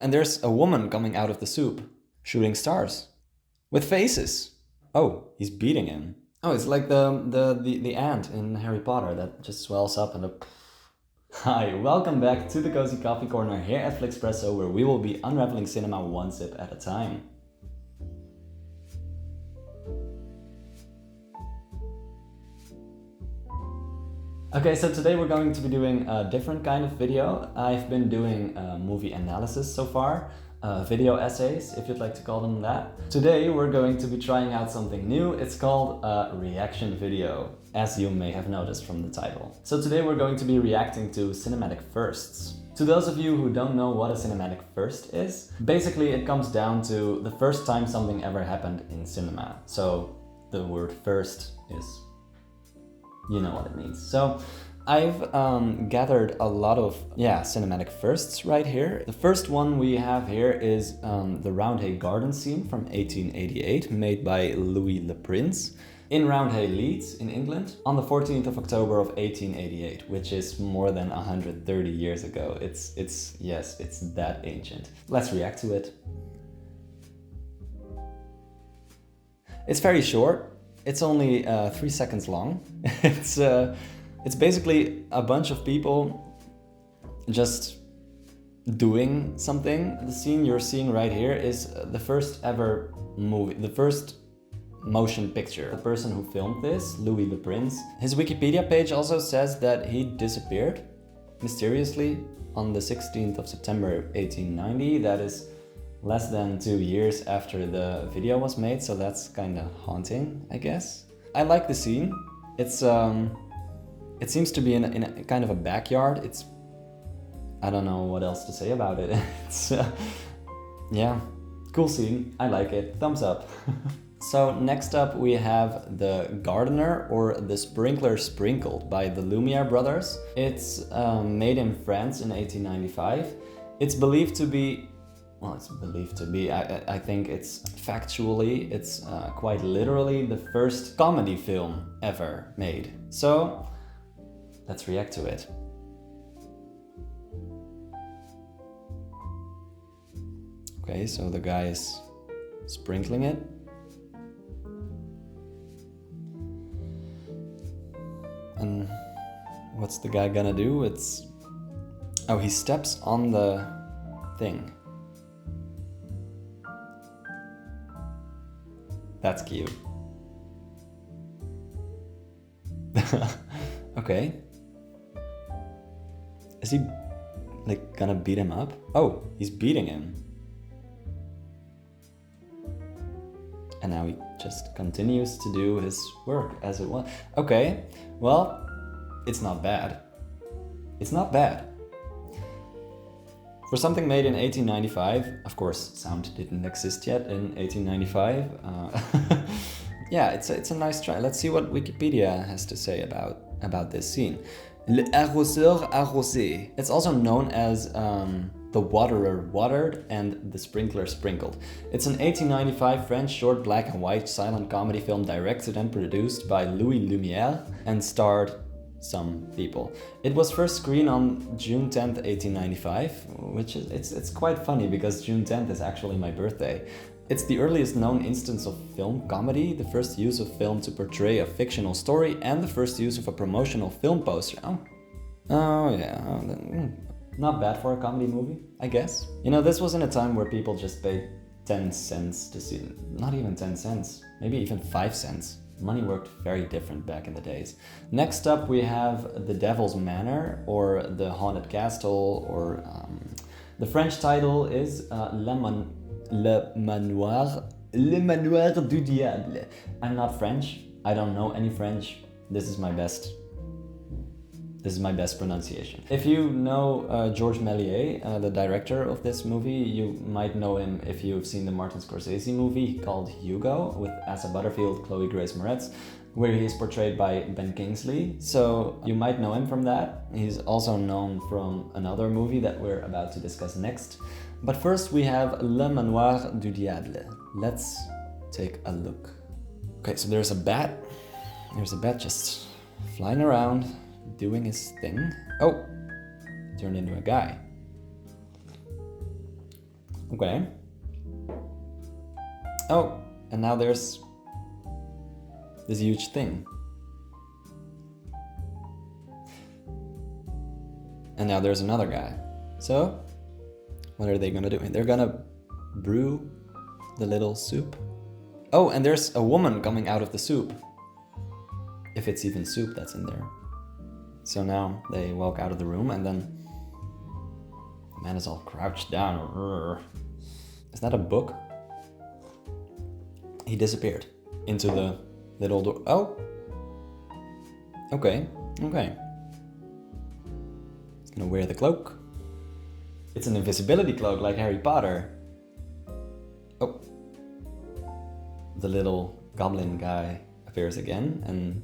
And there's a woman coming out of the soup, shooting stars. With faces. Oh, he's beating him. Oh, it's like the ant in Harry Potter that just swells up and Hi, welcome back to the Cozy Coffee Corner here at Flickspresso, where we will be unraveling cinema one sip at a time. Okay, so today we're going to be doing a different kind of video. I've been doing movie analysis so far, video essays, if you'd like to call them that. Today we're going to be trying out something new. It's called a reaction video, as you may have noticed from the title. So today we're going to be reacting to cinematic firsts. To those of you who don't know what a cinematic first is, basically it comes down to the first time something ever happened in cinema. So the word first is, you know what it means. So I've gathered a lot of cinematic firsts right here. The first one we have here is the Roundhay garden scene from 1888, made by Louis Le Prince in Roundhay, Leeds in England on the 14th of October of 1888, which is more than 130 years ago. It's that ancient. Let's react to it. It's very short. It's only 3 seconds long. It's basically a bunch of people just doing something. The scene you're seeing right here is the first ever movie, the first motion picture. The person who filmed this, Louis Le Prince, his Wikipedia page also says that he disappeared mysteriously on the 16th of September 1890. That is less than 2 years after the video was made, so that's kind of haunting, I guess. I like the scene. It seems to be in a kind of a backyard. I don't know what else to say about it. It's cool scene. I like it. Thumbs up. So next up we have The Gardener, or The Sprinkler Sprinkled by the Lumiere brothers. It's made in France in 1895. It's believed to be, I think it's factually, it's quite literally the first comedy film ever made. So let's react to it. Okay, so the guy is sprinkling it. And what's the guy gonna do? He steps on the thing. That's cute. Okay. Is he like gonna beat him up? Oh, he's beating him. And now he just continues to do his work as it was. Okay, well, it's not bad. It's not bad. For something made in 1895, of course, sound didn't exist yet in 1895. It's a nice try. Let's see what Wikipedia has to say about this scene. Le arroseur arrosé. It's also known as the waterer watered and the sprinkler sprinkled. It's an 1895 French short black and white silent comedy film directed and produced by Louis Lumiere and starred some people. It was first screened on June 10th, 1895, which is it's quite funny because June 10th is actually my birthday. It's the earliest known instance of film comedy, the first use of film to portray a fictional story, and the first use of a promotional film poster. Not bad for a comedy movie, I guess. You know, this was in a time where people just paid 10 cents to see, not even 10 cents, maybe even 5 cents. Money worked very different back in the days. Next up we have The Devil's Manor, or The Haunted Castle, or the French title is Le Manoir du Diable. I'm not French. I don't know any French. This is my best pronunciation. If you know Georges Méliès, the director of this movie, you might know him if you've seen the Martin Scorsese movie called Hugo with Asa Butterfield, Chloe Grace Moretz, where he is portrayed by Ben Kingsley. So you might know him from that. He's also known from another movie that we're about to discuss next. But first we have Le Manoir du Diable. Let's take a look. Okay, so there's a bat. There's a bat just flying around, doing his thing. Oh, turned into a guy. Okay. Oh, and now there's this huge thing. And now there's another guy. So, what are they gonna do? They're gonna brew the little soup. Oh, and there's a woman coming out of the soup. If it's even soup that's in there. So now they walk out of the room and then the man is all crouched down. Is that a book? He disappeared into the little door. Oh! Okay, okay. He's gonna wear the cloak. It's an invisibility cloak like Harry Potter. Oh. The little goblin guy appears again and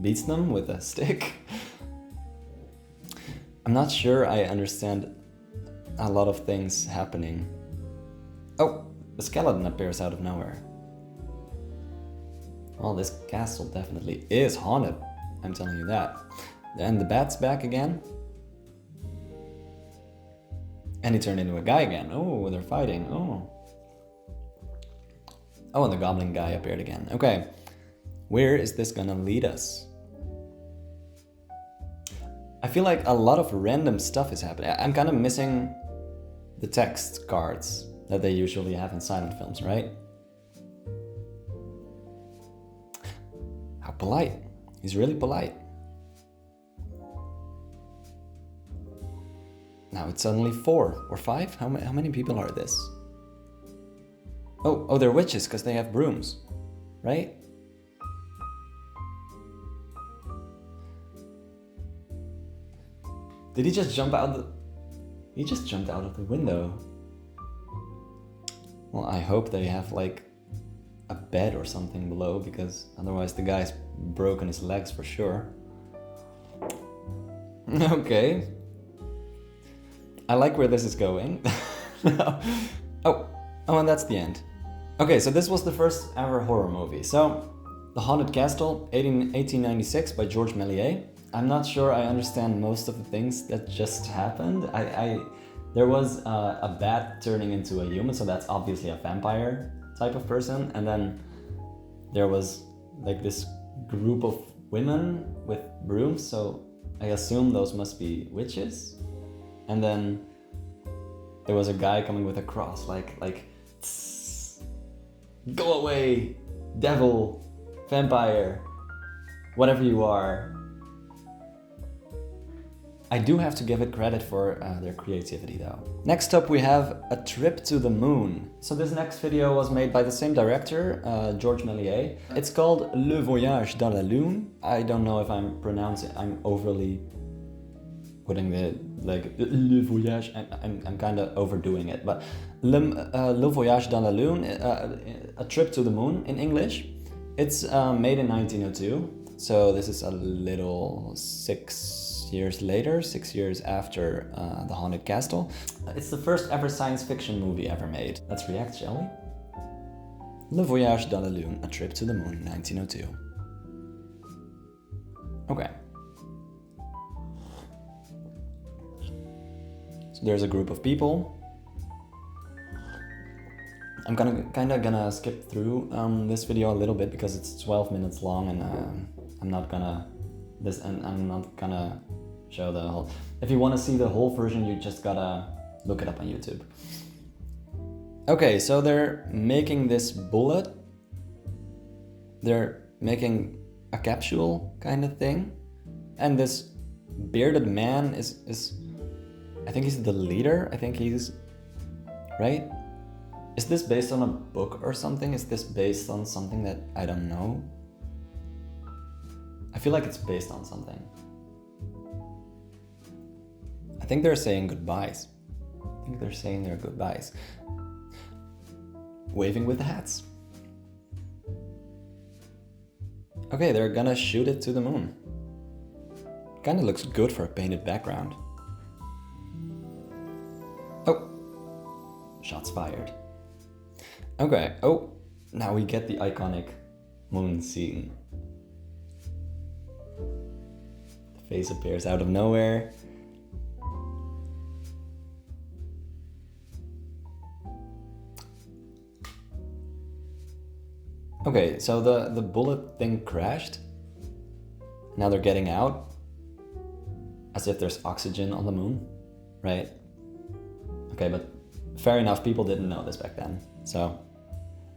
beats them with a stick. I'm not sure I understand a lot of things happening. Oh, the skeleton appears out of nowhere. Well, this castle definitely is haunted. I'm telling you that. And the bat's back again. And he turned into a guy again. Oh, they're fighting. Oh. Oh, and the goblin guy appeared again. Okay. Where is this gonna lead us? I feel like a lot of random stuff is happening. I'm kind of missing the text cards that they usually have in silent films, right? How polite. He's really polite. Now it's suddenly 4 or 5? How many people are this? Oh, they're witches because they have brooms, right? Did he just jump out He just jumped out of the window. Well, I hope they have like a bed or something below, because otherwise the guy's broken his legs for sure. Okay. I like where this is going. Oh, and that's the end. Okay, so this was the first ever horror movie. So, The Haunted Castle, 1896 by George Méliès. I'm not sure I understand most of the things that just happened. There was a bat turning into a human, so that's obviously a vampire type of person. And then there was like this group of women with brooms, so I assume those must be witches. And then there was a guy coming with a cross, like go away, devil, vampire, whatever you are. I do have to give it credit for their creativity though. Next up we have A Trip to the Moon. So this next video was made by the same director, George Méliès. It's called Le Voyage dans la Lune. I don't know if I'm overly putting the, like, Le Voyage, I'm kind of overdoing it, but Le Voyage dans la Lune, A Trip to the Moon in English. It's made in 1902, so this is a little 6 years after The Haunted Castle. It's the first ever science fiction movie ever made. Let's react, shall we? Le Voyage dans la Lune, A Trip to the Moon, 1902. Okay. So there's a group of people. I'm gonna skip through this video a little bit because it's 12 minutes long, and I'm not gonna show the whole. If you want to see the whole version, you just gotta look it up on YouTube. Okay, so they're making this bullet. They're making a capsule kind of thing, and this bearded man is I think he's the leader. I think he's right. Is this based on a book or something? Is this based on something that I don't know? I feel like it's based on something. I think they're saying goodbyes. I think they're saying their goodbyes. Waving with the hats. Okay, they're gonna shoot it to the moon. Kinda looks good for a painted background. Oh, shots fired. Okay, oh, now we get the iconic moon scene. The face appears out of nowhere. Okay, so the bullet thing crashed. Now they're getting out. As if there's oxygen on the moon, right? Okay, but fair enough, people didn't know this back then. So,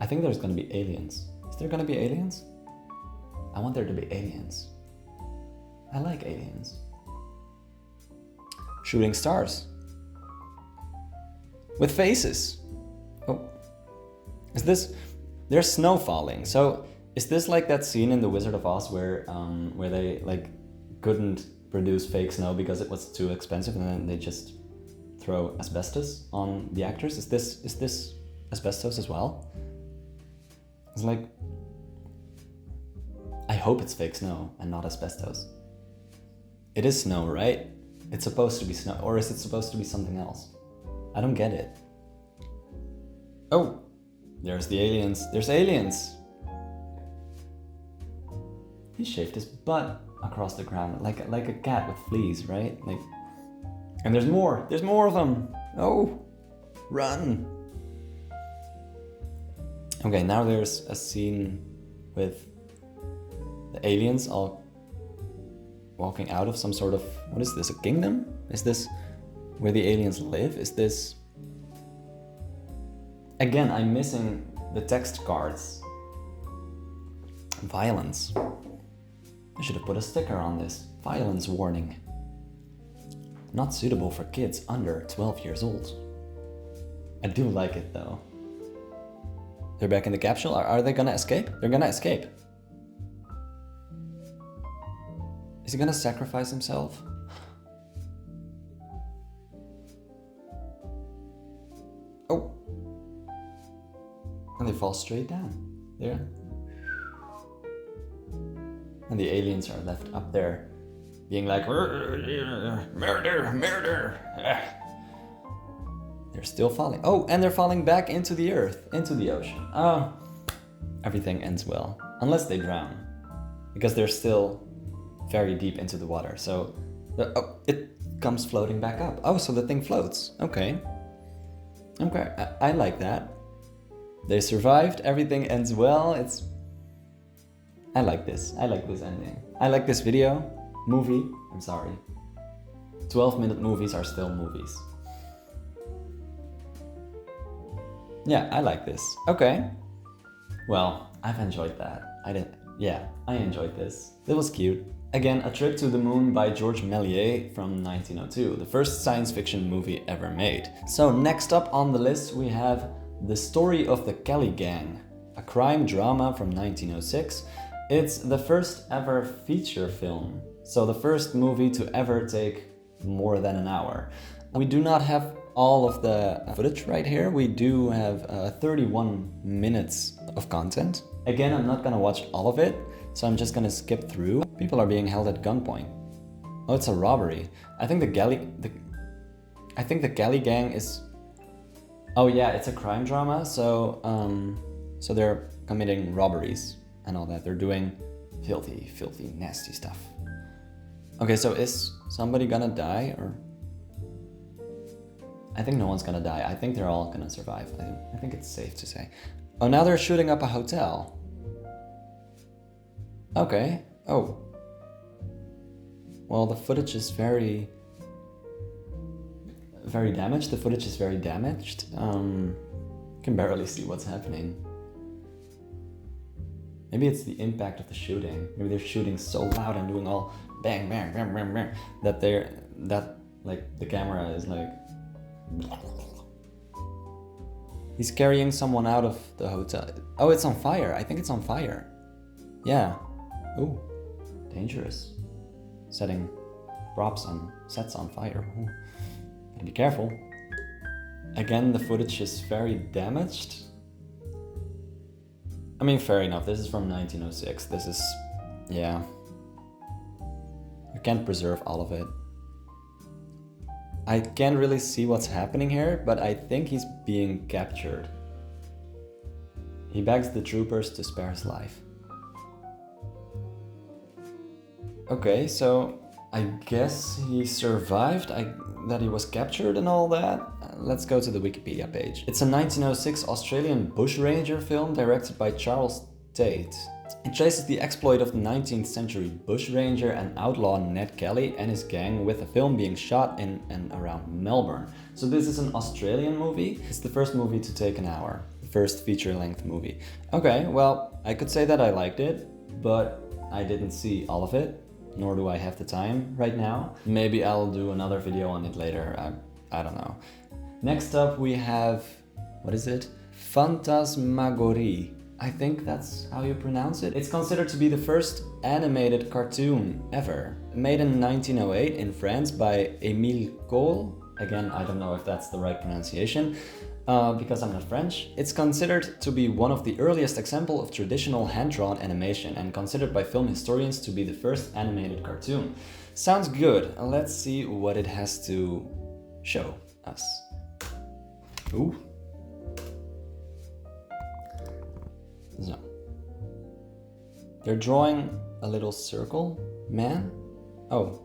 I think there's gonna be aliens. Is there gonna be aliens? I want there to be aliens. I like aliens. Shooting stars. With faces. Oh. Is this... There's snow falling. So, is this like that scene in The Wizard of Oz where they like couldn't produce fake snow because it was too expensive and then they just throw asbestos on the actors? Is this asbestos as well? It's like... I hope it's fake snow and not asbestos. It is snow, right? It's supposed to be snow, or is it supposed to be something else? I don't get it. Oh, there's the aliens. There's aliens. He shaved his butt across the ground like a cat with fleas, right? Like, and there's more. There's more of them. Oh, run. Okay, now there's a scene with the aliens all walking out of some sort of... What is this, a kingdom? Is this where the aliens live? Is this... Again, I'm missing the text cards. Violence. I should have put a sticker on this. Violence warning. Not suitable for kids under 12 years old. I do like it though. They're back in the capsule. Are they gonna escape? They're gonna escape. Is he gonna sacrifice himself? Oh. And they fall straight down. There. And the aliens are left up there being like, murder, murder. They're still falling. Oh, and they're falling back into the earth, into the ocean. Oh, everything ends well. Unless they drown. Because they're still very deep into the water. So, it comes floating back up. Oh, so the thing floats. Okay. Okay, I like that. They survived, everything ends well. I like this. I like this ending. I like this video. Movie. I'm sorry. 12-minute movies are still movies. Yeah, I like this. Okay. Well, I've enjoyed that. I enjoyed this. It was cute. Again, A Trip to the Moon by George Méliès from 1902, the first science fiction movie ever made. So next up on the list we have The Story of the Kelly Gang, a crime drama from 1906. It's the first ever feature film, so the first movie to ever take more than an hour. We do not have all of the footage right here. We do have 31 minutes of content. Again, I'm not gonna watch all of it, so I'm just gonna skip through. People are being held at gunpoint. Oh, it's a robbery. I think the Kelly Gang is... Oh yeah, it's a crime drama, so they're committing robberies and all that. They're doing filthy, nasty stuff. Okay, so is somebody gonna die, or... I think no one's gonna die. I think they're all gonna survive. I think it's safe to say. Oh, now they're shooting up a hotel. Okay. Oh. Well, the footage is very damaged. The footage is very damaged. Can barely see what's happening. Maybe it's the impact of the shooting. Maybe they're shooting so loud and doing all bang, bang, bang, bang, bang, that like the camera is like... He's carrying someone out of the hotel. Oh, it's on fire. I think it's on fire. Yeah. Ooh, dangerous. Setting props and sets on fire. Ooh. Gotta be careful. Again, the footage is very damaged. I mean, fair enough. This is from 1906. This is... yeah. You can't preserve all of it. I can't really see what's happening here, but I think he's being captured. He begs the troopers to spare his life. Okay, so I guess he survived, that he was captured and all that. Let's go to the Wikipedia page. It's a 1906 Australian bushranger film directed by Charles date. It traces the exploit of the 19th century bushranger and outlaw Ned Kelly and his gang, with the film being shot in and around Melbourne. So this is an Australian movie. It's the first movie to take an hour. The first feature-length movie. Okay, well, I could say that I liked it, but I didn't see all of it, nor do I have the time right now. Maybe I'll do another video on it later, I don't know. Next up we have, what is it? Fantasmagorie. I think that's how you pronounce it. It's considered to be the first animated cartoon ever. Made in 1908 in France by Émile Cohl. Again, I don't know if that's the right pronunciation, because I'm not French. It's considered to be one of the earliest examples of traditional hand-drawn animation and considered by film historians to be the first animated cartoon. Sounds good. Let's see what it has to show us. Ooh. So, they're drawing a little circle man. Oh.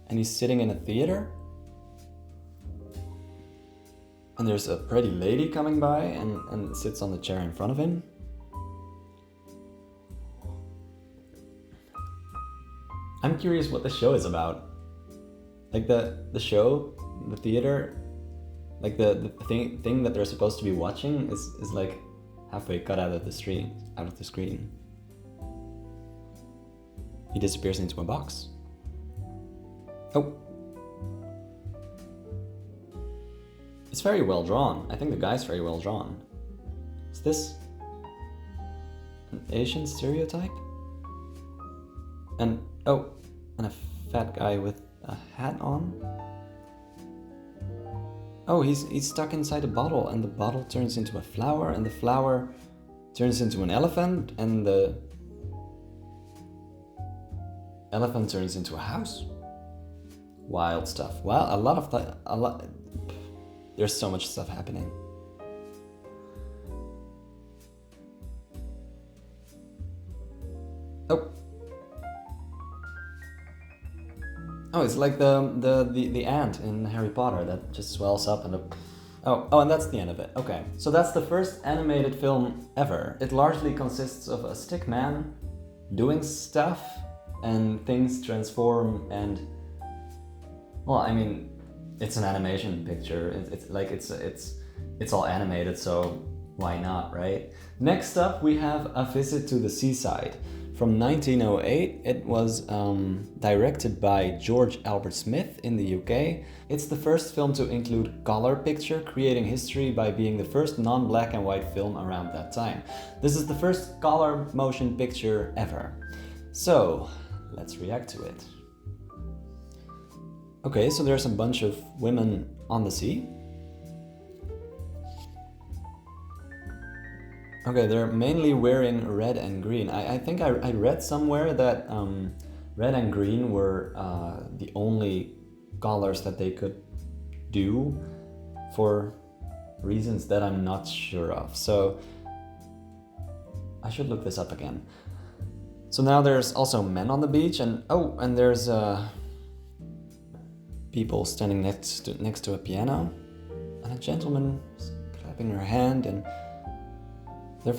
And he's sitting in a theater. And there's a pretty lady coming by and sits on the chair in front of him. I'm curious what the show is about. Like the show, the theater, like the thing that they're supposed to be watching is like halfway cut out of the screen. He disappears into a box. Oh. It's very well drawn. I think the guy's very well drawn. Is this an Asian stereotype? And oh, and a fat guy with a hat on. Oh, he's stuck inside a bottle, and the bottle turns into a flower, and the flower turns into an elephant, and the elephant turns into a house. Wild stuff. Well, a lot. There's so much stuff happening. Oh. Oh, it's like the ant in Harry Potter that just swells up and oh, and that's the end of it. Okay, so that's the first animated film ever. It largely consists of a stick man doing stuff, and things transform, and well, I mean, it's an animation picture. It's all animated, so why not, right? Next up, we have A Visit to the Seaside. From 1908, it was directed by George Albert Smith in the UK. It's the first film to include color picture, creating history by being the first non-black and white film around that time. This is the first color motion picture ever. So, let's react to it. Okay, so there's a bunch of women on the sea. Okay, they're mainly wearing red and green. I think I read somewhere that red and green were the only colors that they could do for reasons that I'm not sure of. So I should look this up again. So now there's also men on the beach, and oh, and there's people standing next to a piano, and a gentleman clapping her hand, and they're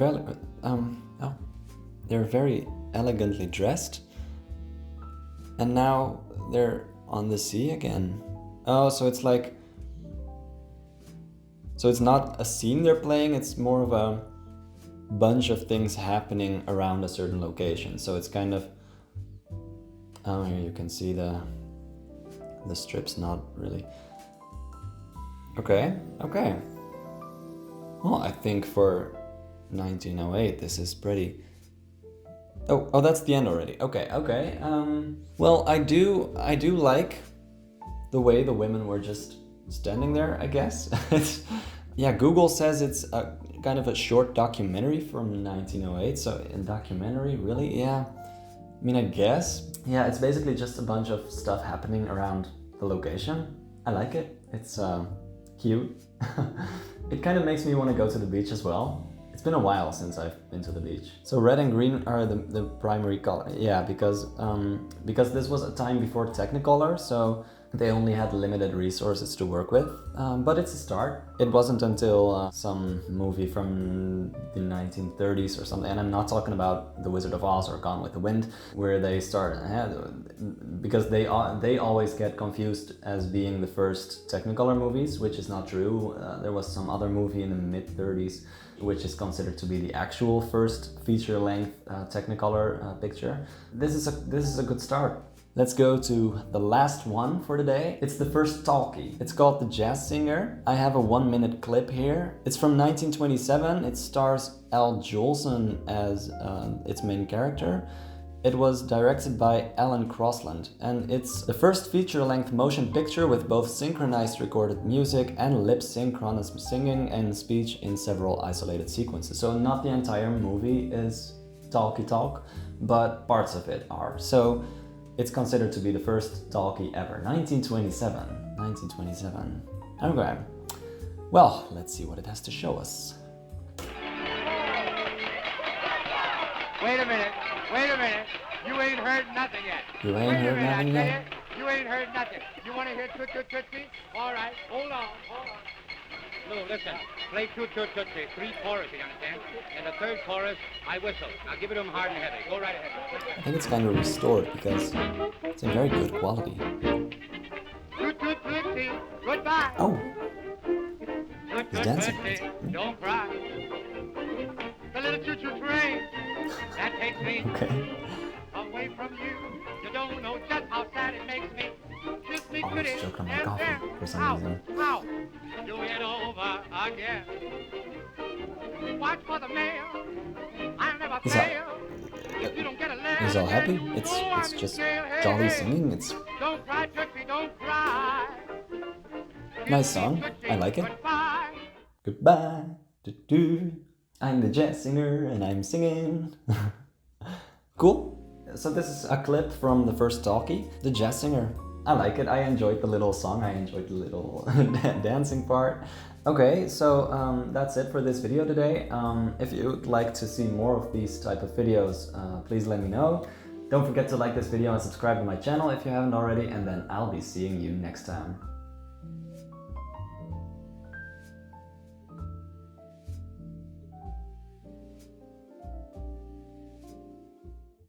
very elegantly dressed. And now they're on the sea again. Oh, so it's like, so it's not a scene they're playing, it's more of a bunch of things happening around a certain location. So it's kind of, oh, here you can see the strips, not really. Okay. Well, I think for 1908, this is pretty. Oh, that's the end already. Okay. Well, I do like the way the women were just standing there, I guess. Yeah, Google says it's a kind of a short documentary from 1908. So in documentary, really? Yeah. I mean, I guess. Yeah, it's basically just a bunch of stuff happening around the location. I like it. It's cute. It kind of makes me want to go to the beach as well. It's been a while since I've been to the beach. So red and green are the primary color. Yeah, because this was a time before Technicolor, so They only had limited resources to work with, but it's a start. It wasn't until some movie from the 1930s or something, and I'm not talking about The Wizard of Oz or Gone with the Wind, where they start, because they always get confused as being the first Technicolor movies, which is not true. There was some other movie in the mid-30s which is considered to be the actual first feature-length Technicolor picture. This is a good start. Let's go to the last one for today. It's the first talkie. It's called The Jazz Singer. I have a 1-minute clip here. It's from 1927. It stars Al Jolson as its main character. It was directed by Alan Crosland, and it's the first feature-length motion picture with both synchronized recorded music and lip-synchronous singing and speech in several isolated sequences. So not the entire movie is talkie talk, but parts of it are. So it's considered to be the first talkie ever. 1927. 1927. Okay. Well, let's see what it has to show us. Wait a minute. Wait a minute. You ain't heard nothing yet. You ain't heard nothing yet? You ain't heard nothing. You want to hear Toot Toot Tootsie? All right. Hold on. Lou, listen. Play Toot Toot Tootsie. 3 choruses, you understand? And the 3rd chorus, I whistle. Now give it to him hard and heavy. Go right ahead. I think it's kind of restored because it's in very good quality. Toot Toot Tootsie. Goodbye. Oh, Toot he's Toot dancing. Tootsie. Don't cry. The little choo-choo train that takes me okay. away from you. You don't know just how sad it makes me. Kiss me Oh, goody. he's choking on my coffee for some reason. Ow. Do it over again. Watch for the mail. I'll never fail. If you don't get a letter, He's all happy. then you It's know I'm just scared. Hey, jolly hey. singing. It's Don't cry, Tootsie, don't cry. nice song. I like it. Goodbye. Goodbye. Do-do. I'm the jazz singer and I'm singing. Cool. So this is a clip from the first talkie, The Jazz Singer. I like it. I enjoyed the little song. I enjoyed the little dancing part. Okay, so that's it for this video today. If you'd like to see more of these type of videos, please let me know. Don't forget to like this video and subscribe to my channel if you haven't already, and then I'll be seeing you next time.